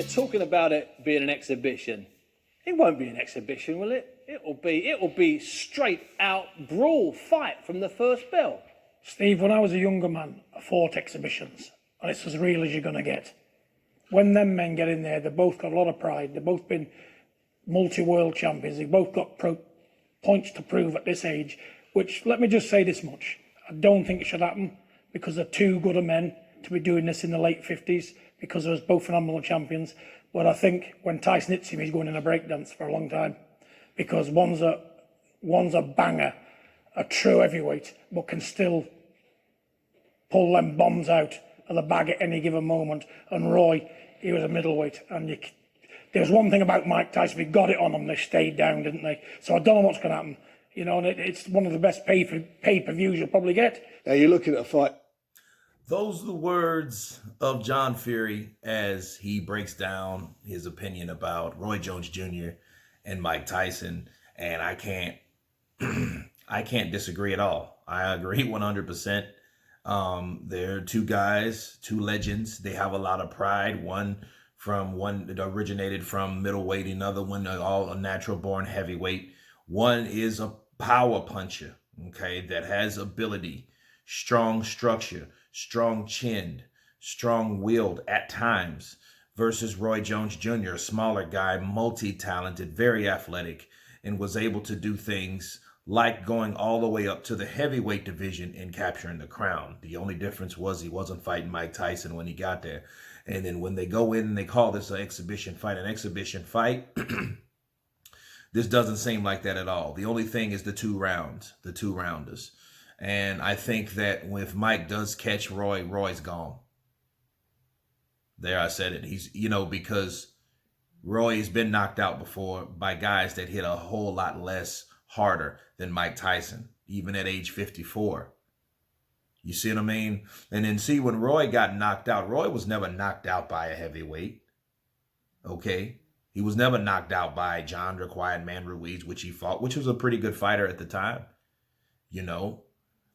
they're talking about it being an exhibition. It won't be an exhibition, will it? It'll be straight out brawl fight from the first bell. Steve, when I was a younger man, I fought exhibitions, and it's as real as you're going to get. When them men get in there, they've both got a lot of pride. They've both been multi-world champions. They've both got points to prove at this age, which, let me just say this much, I don't think it should happen because they're too good a men to be doing this in the late 50s because they was both phenomenal champions. But I think when Tyson hits him, he's going in a breakdance for a long time because one's a banger, a true heavyweight, but can still pull them bombs out of the bag at any given moment. And Roy, he was a middleweight. And there was one thing about Mike Tyson, we got it on them, they stayed down, didn't they? So I don't know what's going to happen. You know, and it's one of the best pay-per-views you'll probably get. Now you're looking at a fight. Those are the words of John Fury as he breaks down his opinion about Roy Jones Jr. and Mike Tyson. And I can't disagree at all. I agree 100%. They're two guys, two legends. They have a lot of pride. One that originated from middleweight, another one all a natural born heavyweight. One is a power puncher, okay, that has ability, strong structure, strong chin, strong-willed at times, versus Roy Jones Jr., a smaller guy, multi-talented, very athletic, and was able to do things like going all the way up to the heavyweight division and capturing the crown. The only difference was he wasn't fighting Mike Tyson when he got there. And then when they go in and they call this an exhibition fight, this doesn't seem like that at all. The only thing is the two rounders. And I think that if Mike does catch Roy, Roy's gone. There, I said it. He's, because Roy's been knocked out before by guys that hit a whole lot less harder than Mike Tyson, even at age 54. You see what I mean? And then see, when Roy got knocked out, Roy was never knocked out by a heavyweight. Okay? He was never knocked out by John the Quiet Man Ruiz, which he fought, which was a pretty good fighter at the time,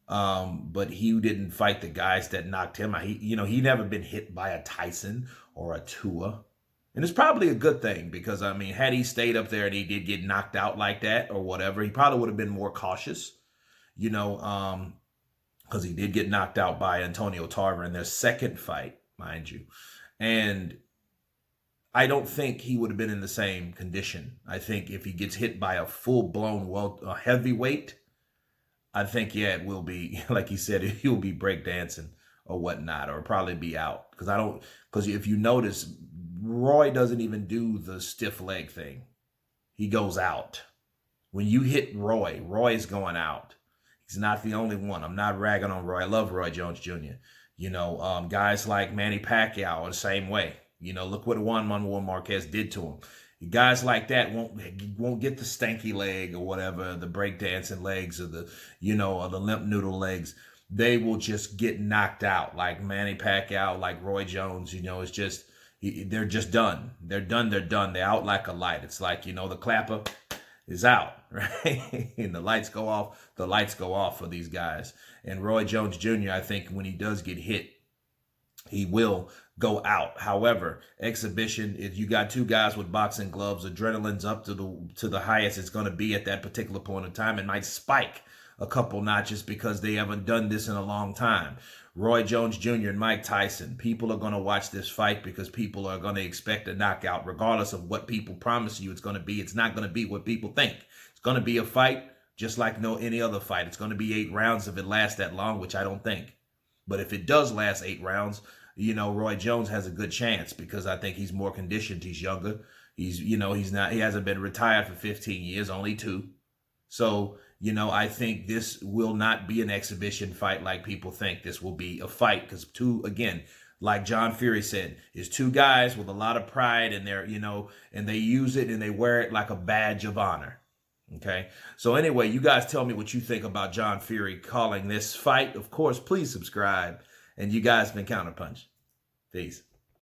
but he didn't fight the guys that knocked him out. He never been hit by a Tyson or a Tua. And it's probably a good thing because, had he stayed up there and he did get knocked out like that or whatever, he probably would have been more cautious, because he did get knocked out by Antonio Tarver in their second fight, mind you. And I don't think he would have been in the same condition. I think if he gets hit by a full-blown heavyweight, I think, it will be, like he said, he'll be breakdancing or whatnot, or probably be out. Because if you notice, Roy doesn't even do the stiff leg thing. He goes out. When you hit Roy, Roy's going out. He's not the only one. I'm not ragging on Roy. I love Roy Jones Jr. Guys like Manny Pacquiao are the same way. Look what Juan Manuel Marquez did to him. Guys like that won't get the stanky leg or whatever, the breakdancing legs or the, or the limp noodle legs. They will just get knocked out like Manny Pacquiao, like Roy Jones. It's just, they're just done. They're done. They're out like a light. It's like, the clapper is out, right? And the lights go off for these guys. And Roy Jones Jr., I think when he does get hit, he will go out. However, exhibition, if you got two guys with boxing gloves, adrenaline's up to the highest it's going to be at that particular point in time. It might spike a couple notches because they haven't done this in a long time. Roy Jones Jr. and Mike Tyson, people are going to watch this fight because people are going to expect a knockout regardless of what people promise you it's going to be. It's not going to be what people think. It's going to be a fight just like any other fight. It's going to be 8 rounds if it lasts that long, which I don't think. But if it does last 8 rounds, Roy Jones has a good chance because I think he's more conditioned. He's younger. He hasn't been retired for 15 years, only 2. So, I think this will not be an exhibition fight like people think. This will be a fight because again, like John Fury said, is 2 guys with a lot of pride and they're, and they use it and they wear it like a badge of honor. Okay. So anyway, you guys tell me what you think about John Fury calling this fight. Of course, please subscribe. And you guys been Counterpunch. Peace.